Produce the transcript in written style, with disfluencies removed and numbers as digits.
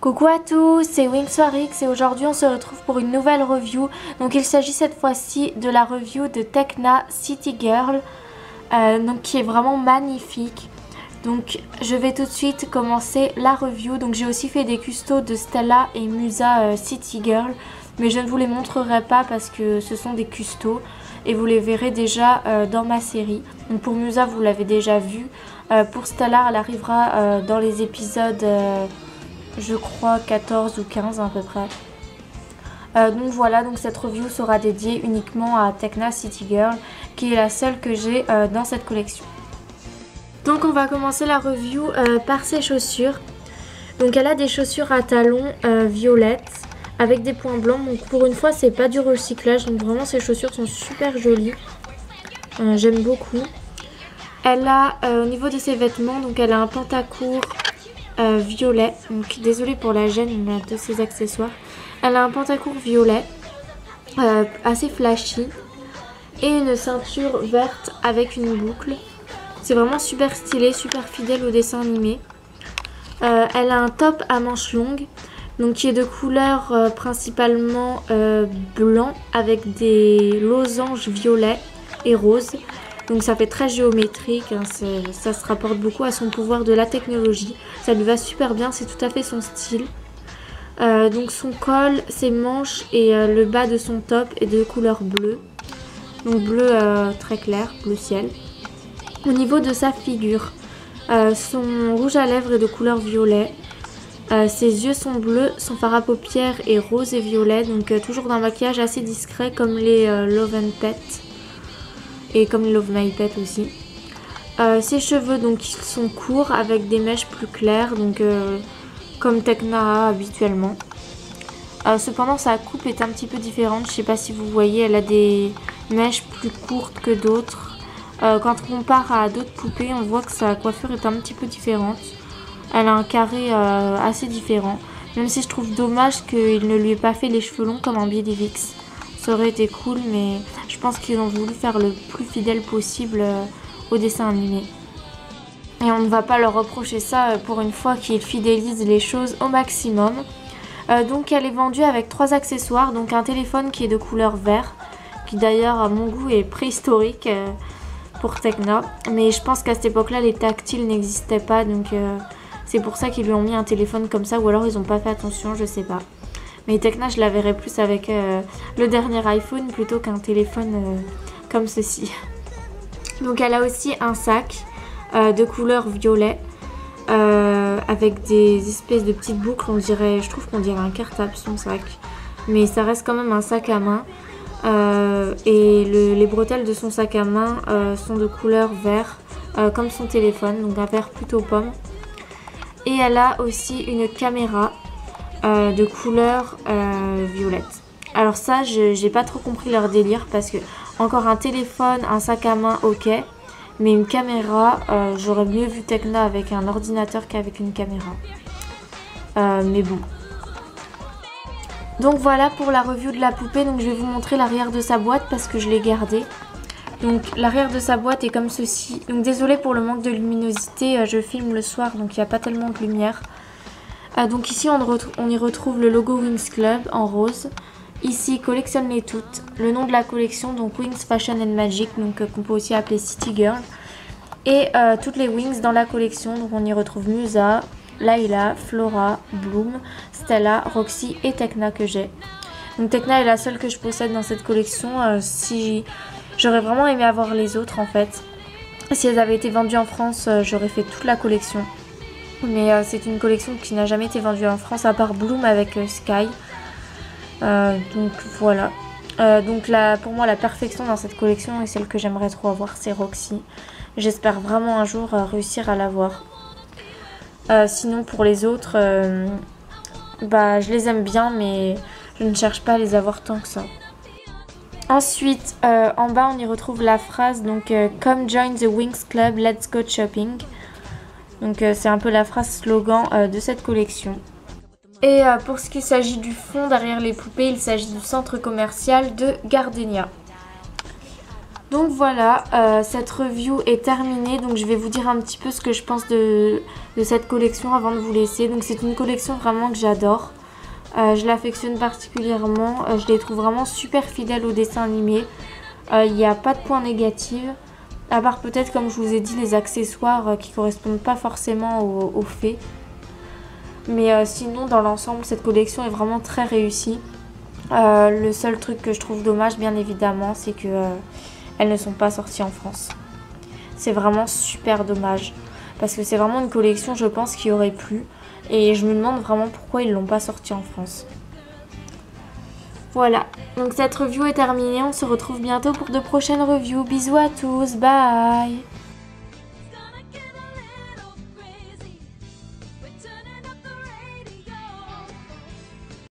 Coucou à tous, c'est Wings4X et aujourd'hui on se retrouve pour une nouvelle review. Donc il s'agit cette fois-ci de la review de Tecna City Girl, qui est vraiment magnifique. Donc je vais tout de suite commencer la review. Donc j'ai aussi fait des custos de Stella et Musa City Girl, mais je ne vous les montrerai pas parce que ce sont des custos et vous les verrez déjà dans ma série. Donc pour Musa vous l'avez déjà vu, pour Stella elle arrivera dans les épisodes... je crois 14 ou 15 à peu près. Donc voilà, donc cette review sera dédiée uniquement à Tecna City Girl, qui est la seule que j'ai dans cette collection. Donc on va commencer la review par ses chaussures. Donc elle a des chaussures à talons violettes avec des points blancs. Donc pour une fois c'est pas du recyclage, donc vraiment ces chaussures sont super jolies. J'aime beaucoup. Elle a au niveau de ses vêtements, donc elle a un pantacourt violet, donc désolée pour la gêne de ses accessoires. Elle a un pantacourt violet assez flashy et une ceinture verte avec une boucle. C'est vraiment super stylé, super fidèle au dessin animé. Elle a un top à manches longues, donc qui est de couleur principalement blanc avec des losanges violets et roses. Donc ça fait très géométrique, hein, ça se rapporte beaucoup à son pouvoir de la technologie. Ça lui va super bien, c'est tout à fait son style. Donc son col, ses manches et le bas de son top est de couleur bleue. Donc bleu très clair, bleu ciel. Au niveau de sa figure, son rouge à lèvres est de couleur violet. Ses yeux sont bleus, son fard à paupières est rose et violet. Donc toujours d'un maquillage assez discret comme les Love and Pet. Et comme Love My Pet aussi. Ses cheveux donc ils sont courts avec des mèches plus claires, donc comme Tecna a habituellement. Cependant sa coupe est un petit peu différente, je sais pas si vous voyez, elle a des mèches plus courtes que d'autres. Quand on compare à d'autres poupées, on voit que sa coiffure est un petit peu différente. Elle a un carré assez différent, même si je trouve dommage qu'il ne lui ait pas fait les cheveux longs comme en Billy Vix. Ça aurait été cool, mais je pense qu'ils ont voulu faire le plus fidèle possible au dessin animé. Et on ne va pas leur reprocher ça pour une fois qu'ils fidélisent les choses au maximum. Donc elle est vendue avec 3 accessoires. Donc un téléphone qui est de couleur vert, qui d'ailleurs à mon goût est préhistorique pour Tecna. Mais je pense qu'à cette époque-là, les tactiles n'existaient pas. Donc c'est pour ça qu'ils lui ont mis un téléphone comme ça. Ou alors ils n'ont pas fait attention, je sais pas. Mais Tecna, je la verrais plus avec le dernier iPhone plutôt qu'un téléphone comme ceci. Donc elle a aussi un sac de couleur violet avec des espèces de petites boucles. Je trouve qu'on dirait un cartable son sac. Mais ça reste quand même un sac à main. Et les bretelles de son sac à main sont de couleur vert comme son téléphone. Donc un vert plutôt pomme. Et elle a aussi une caméra de couleur violette. Alors ça, j'ai pas trop compris leur délire parce que encore un téléphone, un sac à main, ok, mais une caméra, j'aurais mieux vu Tecna avec un ordinateur qu'avec une caméra. Mais bon. Donc voilà pour la review de la poupée. Donc je vais vous montrer l'arrière de sa boîte parce que je l'ai gardée. Donc l'arrière de sa boîte est comme ceci. Donc désolée pour le manque de luminosité, je filme le soir donc il n'y a pas tellement de lumière. Donc ici on y retrouve le logo Wings Club en rose. Ici collectionne-les toutes. Le nom de la collection, donc Wings Fashion and Magic, donc qu'on peut aussi appeler City Girl. Et toutes les Wings dans la collection. Donc on y retrouve Musa, Layla, Flora, Bloom, Stella, Roxy et Tecna que j'ai. Donc Tecna est la seule que je possède dans cette collection. Si j'aurais vraiment aimé avoir les autres en fait. Si elles avaient été vendues en France, j'aurais fait toute la collection. Mais c'est une collection qui n'a jamais été vendue en France à part Bloom avec Sky. Donc voilà. Donc là, pour moi la perfection dans cette collection et celle que j'aimerais trop avoir, c'est Roxy. J'espère vraiment un jour réussir à l'avoir. Sinon pour les autres, je les aime bien mais je ne cherche pas à les avoir tant que ça. Ensuite en bas on y retrouve la phrase donc Come join the Wings Club, let's go shopping. Donc c'est un peu la phrase slogan de cette collection. Et pour ce qui s'agit du fond derrière les poupées, il s'agit du centre commercial de Gardenia. Donc voilà, cette review est terminée. Donc je vais vous dire un petit peu ce que je pense de cette collection avant de vous laisser. Donc c'est une collection vraiment que j'adore. Je l'affectionne particulièrement. Je les trouve vraiment super fidèles au dessin animé. Il n'y a pas de points négatifs. À part peut-être, comme je vous ai dit, les accessoires qui correspondent pas forcément aux faits. Mais sinon, dans l'ensemble, cette collection est vraiment très réussie. Le seul truc que je trouve dommage, bien évidemment, c'est que elles ne sont pas sorties en France. C'est vraiment super dommage. Parce que c'est vraiment une collection, je pense, qui aurait plu. Et je me demande vraiment pourquoi ils ne l'ont pas sortie en France. Voilà, donc cette review est terminée. On se retrouve bientôt pour de prochaines reviews. Bisous à tous, bye!